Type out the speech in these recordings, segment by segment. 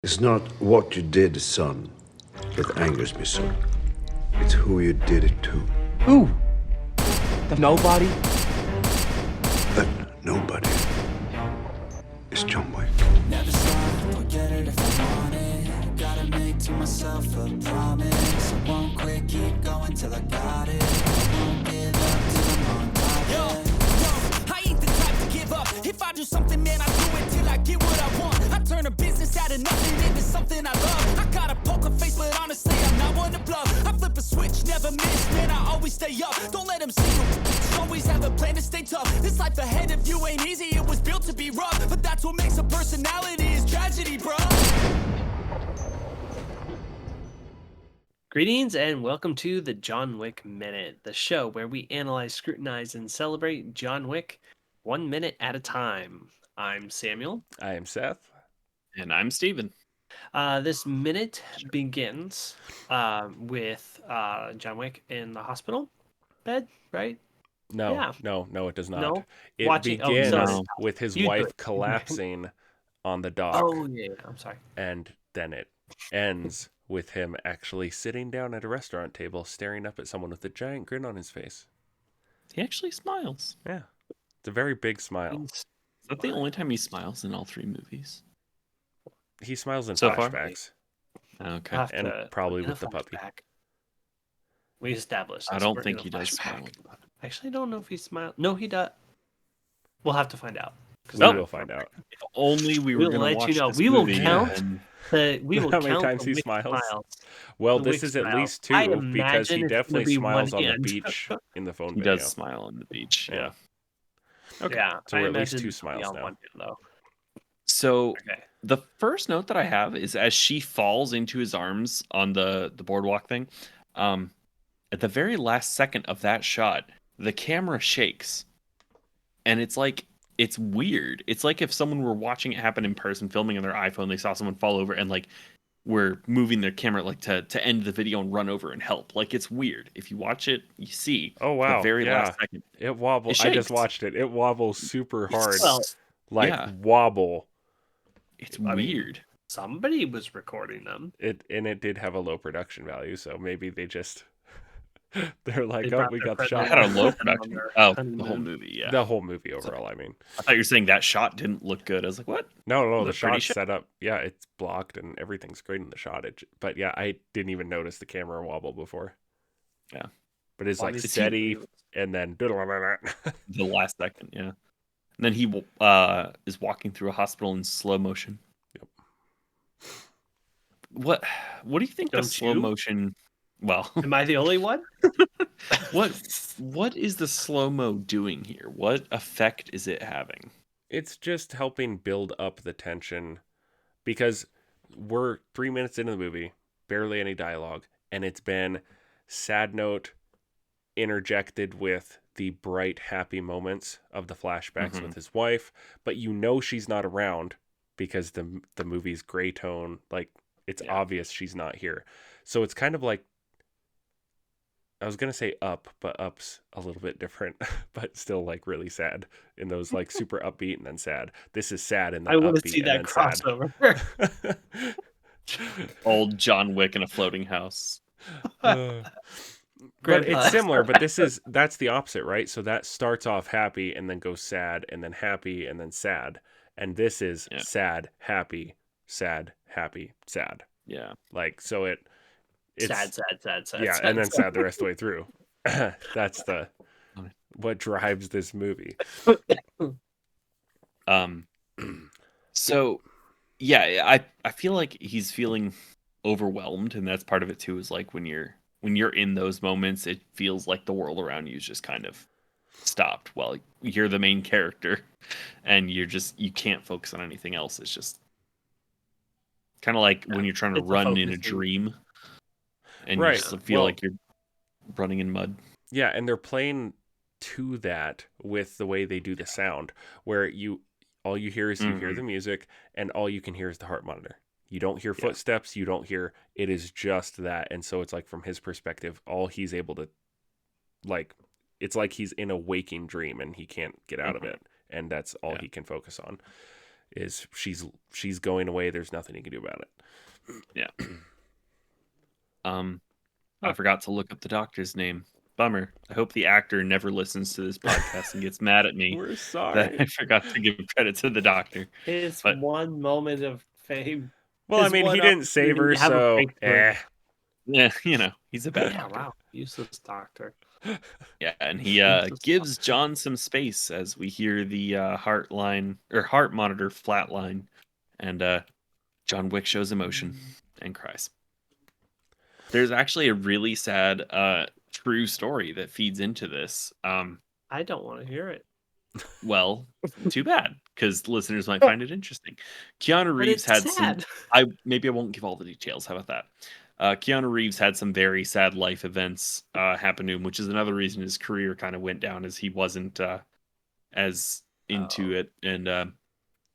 It's not what you did, son, that angers me so. It's who you did it to. Who? The nobody? That nobody is John Wick. Never stop, I'll get it if I want it. Gotta make to myself a promise. I won't quit, keep going till I got it. I won't give up till I'm on top. Yo, I ain't the type to give up. If I do something, man, I do it till I get what I want. I turn a business out of nothing into something I love. I got a poker face, but honestly, I'm not one to bluff. I flip a switch, never miss, man, I always stay up. Don't let them see you. Always have a plan to stay tough. This life ahead of you ain't easy, it was built to be rough. But that's what makes a personality is tragedy, bro. Greetings and welcome to the John Wick Minute, the show where we analyze, scrutinize, and celebrate John Wick 1 minute at a time. I'm Samuel. I am Seth. And I'm Steven. This minute begins with John Wick in the hospital bed, right? No, Yeah. no, it does not. No? It Watching- oh, begins sorry. with his You do wife it. collapsing on the dock, Oh, yeah, I'm sorry. and then it ends with him actually sitting down at a restaurant table, staring up at someone with a giant grin on his face. He actually smiles. Yeah, it's a very big smile. Is that the only time he smiles in all three movies? He smiles in So far? flashbacks, Okay. Have and to probably put in with the a puppy. flashback. We established I this. don't We're think in a he does flashback. smile. I actually don't know if he smiled. No, he does. We'll have to find out. 'Cause We I- will find out. If only we were We'll going let to you watch know. this We will movie count. and- We will How many count times the he Wick smiles? Well, The this Wick is at smile. least I two, because imagine he it's gonna definitely be smiles one on the hand. beach in the phone he video. does smile on the beach. Yeah. Yeah. Okay. Yeah, So I we're at least imagine two it's gonna be smiles on now. one hand, though. So Okay. the first note that I have is as she falls into his arms on the boardwalk thing, at the very last second of that shot, the camera shakes. And it's like, it's weird. It's like if someone were watching it happen in person, filming on their iPhone, they saw someone fall over and like were moving their camera like to end the video and run over and help. Like, it's weird. If you watch it, you see Oh wow! the very yeah. last second. It wobbles. It I just shakes. watched it. It wobbles super hard. Well, Like yeah. wobble. It's I mean, weird. somebody was recording them. It did have a low production value, so maybe they just they're like, They oh, brought we their got the friend It shot. had a along. low On production. their Oh, the honeymoon. whole movie, yeah. The whole movie overall. I mean, I thought you were saying that shot didn't look good. I was like, what? no, the Looked pretty shot's shit. set up. Yeah, it's blocked and everything's great in the shot. But yeah, I didn't even notice the camera wobble before. Yeah. But it's like Obviously, steady and then The last second, yeah. And then he is walking through a hospital in slow motion. Yep. What do you think the Don't slow you? motion? Well, Am I the only one? what is the slow-mo doing here? What effect is it having? It's just helping build up the tension, because we're 3 minutes into the movie, barely any dialogue, and it's been sad note interjected with the bright, happy moments of the flashbacks with his wife, but you know she's not around because the movie's gray tone, like it's obvious she's not here. So it's kind of like, I was going to say Up, but Up's a little bit different, but still like really sad in those like super upbeat and then sad. This is sad and then I want upbeat to see and that then crossover. sad. Old John Wick in a floating house. But Grandpa. it's similar, but that's the opposite, right? So that starts off happy and then goes sad and then happy and then sad. And this is sad, happy, sad, happy, sad. Yeah. Like, so it's sad. yeah, sad, and then sad. sad the rest of the way through. That's what drives this movie. So yeah, I feel like he's feeling overwhelmed, and that's part of it too, is like when you're in those moments, it feels like the world around you is just kind of stopped while you're the main character, and you can't focus on anything else. It's just kind of like when you're trying to It's a run in a focus dream, and Right. you just feel Well- like you're running in mud. Yeah, and they're playing to that with the way they do the sound, where all you hear is you hear the music, and all you can hear is the heart monitor. You don't hear footsteps, you don't hear, it is just that. And so it's like, from his perspective, all he's able to, like, it's like he's in a waking dream and he can't get out of it. And that's all he can focus on. is she's going away. There's nothing he can do about it. I forgot to look up the doctor's name. Bummer. I hope the actor never listens to this podcast and gets mad at me We're that sorry. I forgot to give credit to the doctor. His But- one moment of fame. Well, I His mean, one he didn't save her, opportunity to have a so breakthrough. Yeah, he's a bad Yeah, doctor. wow, useless doctor. Yeah, and he Jesus gives doctor. John some space as we hear the heart monitor flatline, and John Wick shows emotion and cries. There's actually a really sad true story that feeds into this. I don't want to hear it. Well, too bad, because listeners might find it interesting. Keanu But Reeves it's had sad. maybe I won't give all the details. How about that? Keanu Reeves had some very sad life events happen to him, which is another reason his career kind of went down, as he wasn't as into it, and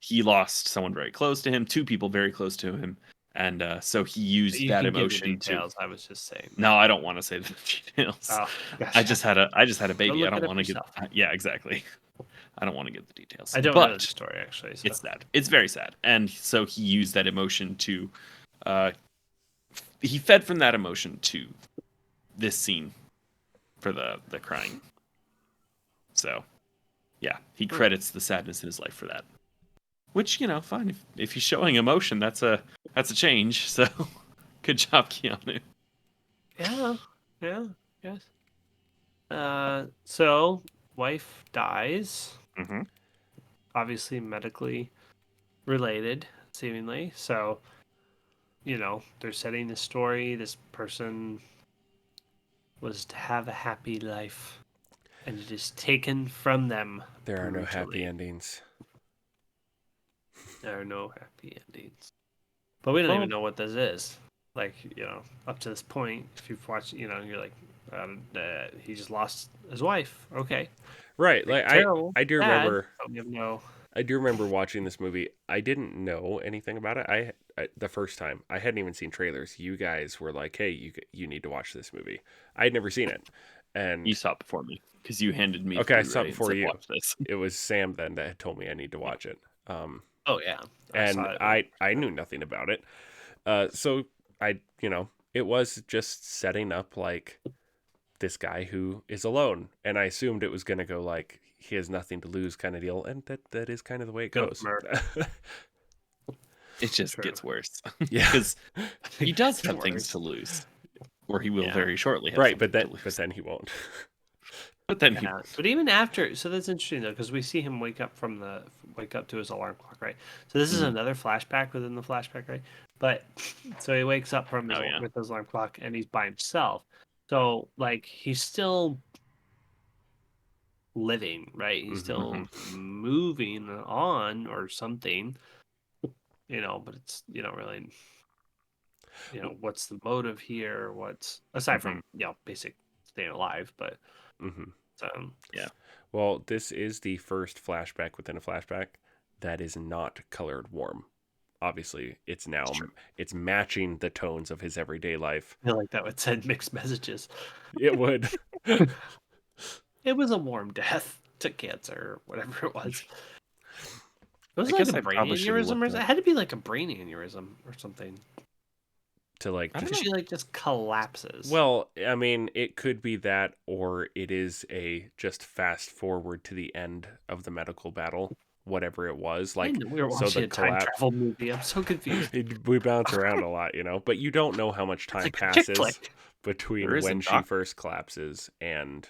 he lost someone very close to him, two people very close to him, and so he used You that can give the emotion to. details. I was just saying. No, I don't want to say the details. Oh, I just had a baby. look I don't it up want to give. yourself. Yeah, exactly. I don't want to get the details. I don't but know the story actually. So. it's sad. It's very sad, and so he used that emotion to. He fed from that emotion to this scene for the crying. So, yeah, he credits the sadness in his life for that. Which, fine. If he's showing emotion, that's a change. So, good job, Keanu. Yeah, yes. So wife dies. Mm-hmm. Obviously medically related, seemingly. So, they're setting the story. This person was to have a happy life, and it is taken from them. There are no happy brutally. endings. There are no happy endings. But we don't even know what this is. Like, up to this point, if you've watched, you're like, he just lost his wife. Okay. Right. Like Terrible, I do bad, remember. but we have no. I do remember watching this movie. I didn't know anything about it. I the first time I hadn't even seen trailers. You guys were like, "Hey, you need to watch this movie." I had never seen it, and You saw it before me because you handed me. Okay, I Blu-ray saw it and before said, you. "Watch this." It was Sam then that had told me I need to watch it. Oh yeah. And saw it. I knew nothing about it. So it was just setting up like this guy who is alone, and I assumed it was going to go like he has nothing to lose kind of deal, and that is kind of the way it Go goes. It just True. gets worse. Yeah. Because he does It's have things worse. to lose, or he will Yeah. very shortly. Have Right, but something to lose. then he won't. But then he Yeah. But even after, so that's interesting though, because we see him wake up to his alarm clock, right? So this is another flashback within the flashback, right? But so he wakes up from his, with his alarm clock, and he's by himself. So like he's still living, right? He's still moving on or something, But it's really, what's the motive here? What's aside from basic staying alive, but. Yeah. Well, this is the first flashback within a flashback that is not colored warm. Obviously, it's now it's matching the tones of his everyday life. I feel like that would send mixed messages. It would. It was a warm death to cancer or whatever it was. It was I like guess a I brain probably should've aneurysm, or looked it up. had to be like a brain aneurysm or something. To like Because she just collapses. Well, I mean, it could be that, or it is a just fast forward to the end of the medical battle, whatever it was. Like, we were so watching the a time collapse. travel movie. I'm so confused. We bounce around a lot, but you don't know how much time Like a chick passes flick. between There is a when she doc- first collapses and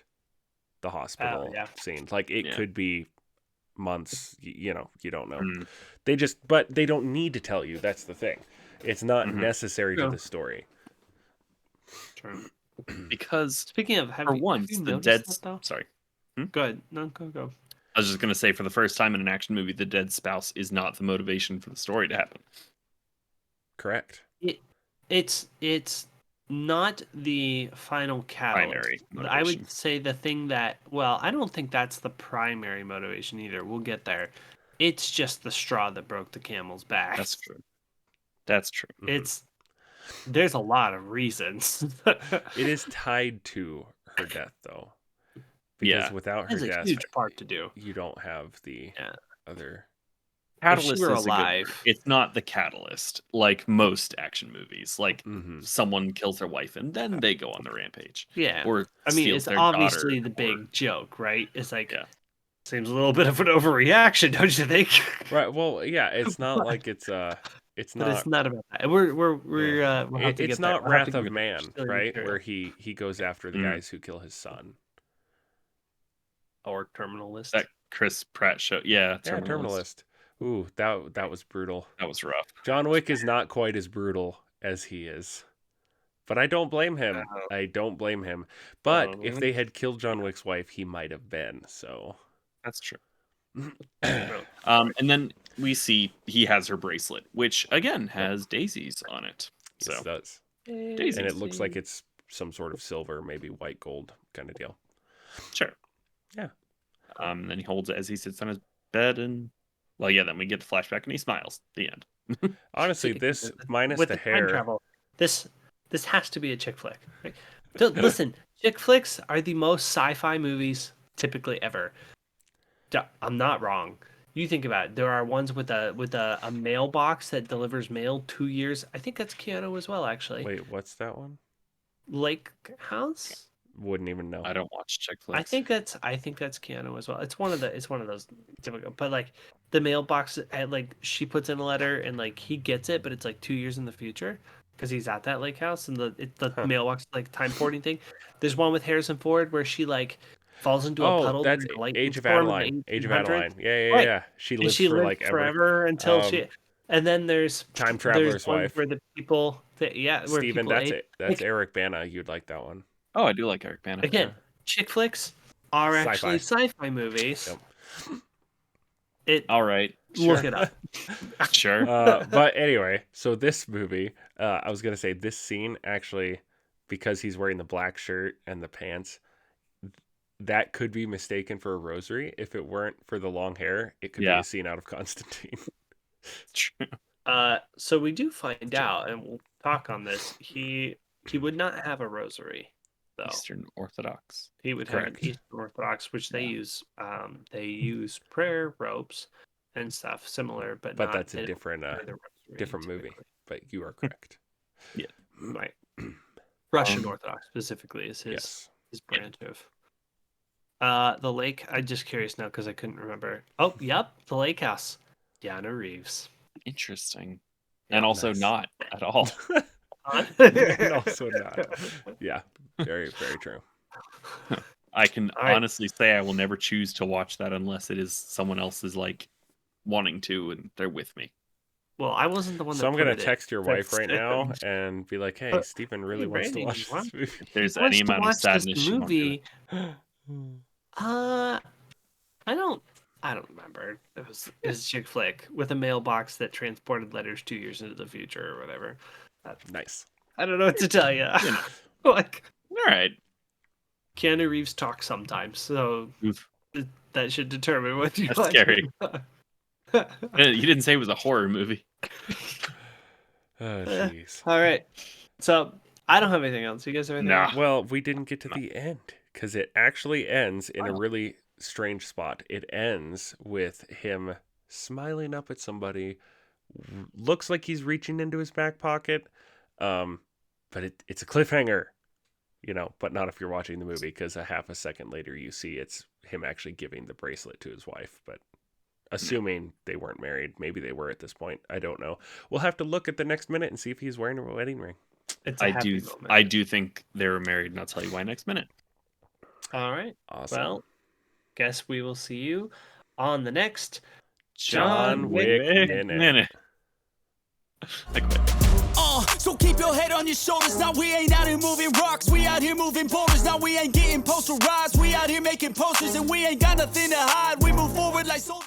the hospital yeah. scene. Like, it Yeah. could be months. You don't know. Mm. But they don't need to tell you. That's the thing. It's not necessary to True. the story. True. Because Speaking of, for once, have you the noticed dead. that, though? Sorry. Go ahead. No, go. I was just gonna say, for the first time in an action movie, the dead spouse is not the motivation for the story to happen. Correct. It's not the final catalyst. Primary I motivation. would say the thing that, well, I don't think that's the primary motivation either. We'll get there. It's just the straw that broke the camel's back. That's true. That's true. There's a lot of reasons. It is tied to her death, though. Because Yeah. without her Has a death, huge part to do. you don't have the other. catalyst were is a good word. alive. It's not the catalyst like most action movies. Like Mhm. someone kills their wife and then they go on the rampage. Yeah. Or I mean, steals it's their obviously daughter, the big joke, right? It's like, Yeah. seems a little bit of an overreaction, don't you think? Right. Well, yeah. It's not But- like it's It's But not. it's not about that. We'll have to It's get there. not We'll have to Wrath of get there. Man, Still right? material. Where he goes after the Mm. guys who kill his son. Or Terminal List. that Chris Pratt show. Yeah, Yeah, Terminalist. Terminalist. Ooh, that was brutal. That was rough. John Wick is not quite as brutal as he is. But I don't blame him. Oh. I don't blame him. But if Oh. they had killed John Wick's wife, he might have been. So That's true. And then we see he has her bracelet, which again has daisies on it. yes, it So does. daisies. And it looks like it's some sort of silver, maybe white gold kind of deal. Sure. Yeah. And then he holds it as he sits on his bed, and well, yeah. Then we get the flashback, and he smiles. The end. Honestly, this minus With the time hair. travel, this has to be a chick flick. Right? Listen, chick flicks are the most sci-fi movies typically ever. I'm not wrong. You think about it. There are ones with a mailbox that delivers mail 2 years. I think that's Keanu as well, actually. Wait, what's that one? Lake House. Wouldn't even know. I don't watch chick flicks. I think that's Keanu as well. It's one of those difficult, but like the mailbox, like she puts in a letter and like he gets it, but it's like 2 years in the future because he's at that lake house and the mailbox is like time porting thing. There's one with Harrison Ford where she like falls into a puddle. That's during a lightning Age of storm in the Adeline. Age of 1800s. Adeline. Yeah. Right. She And lives she for lived like ever. forever until she. And then there's Time there's Traveler's ones Wife. where the people where Steven, people that's age. it. That's Like, Eric Bana. You'd like that one. Oh, I do like Eric Bana. again, chick flicks are actually sci-fi movies. Yep. All right. Look it up. Sure. But anyway, so this movie, I was gonna say this scene actually, because he's wearing the black shirt and the pants, that could be mistaken for a rosary. If it weren't for the long hair, it could be a scene out of Constantine. True. So we do find out, and we'll talk on this. He would not have a rosary, though. Eastern Orthodox. He would have Correct. an Eastern Orthodox, which they use. They use prayer ropes and stuff similar, but not, that's a they don't different wear the rosary different movie. typically. But you are correct. Right. Russian Orthodox specifically is Yes. his branch of. The lake. I'm just curious now because I couldn't remember. Oh, yep, the lake house. Keanu Reeves. Interesting. And also nice. not at all. And also not. Yeah. Very, very true. I can All right. honestly say I will never choose to watch that unless it is someone else's like wanting to and they're with me. Well, I wasn't the one. So I'm put gonna it in. text your wife right now and be like, "Hey, Stephen really Hey, wants to Randy, watch what? this movie." If there's Wants any to amount of watch this sadness she won't do movie. it. I don't remember. It was a chick flick with a mailbox that transported letters 2 years into the future or whatever. Nice. I don't know what to tell you. You know. Like All right. Keanu Reeves talks sometimes, so Oof. that should determine what you That's like. scary. You didn't say it was a horror movie. Oh, jeez. All right. So I don't have anything else. You guys have anything? Nah. else? Well, we didn't get to the end because it actually ends in a really strange spot. It ends with him smiling up at somebody. Looks like he's reaching into his back pocket, but it's a cliffhanger, but not if you're watching the movie, because a half a second later you see it's him actually giving the bracelet to his wife. But assuming they weren't married, maybe they were at this point. I don't know. We'll have to look at the next minute and see if he's wearing a wedding ring. It's a I happy do. moment. I do think they were married, and I'll tell you why next minute. All right. Awesome. Well, guess we will see you on the next John Wick minute. I quit. So keep your head on your shoulders. Now we ain't out here moving rocks. We out here moving boulders. Now we ain't getting posterized. We out here making posters and we ain't got nothing to hide. We move forward like soldiers.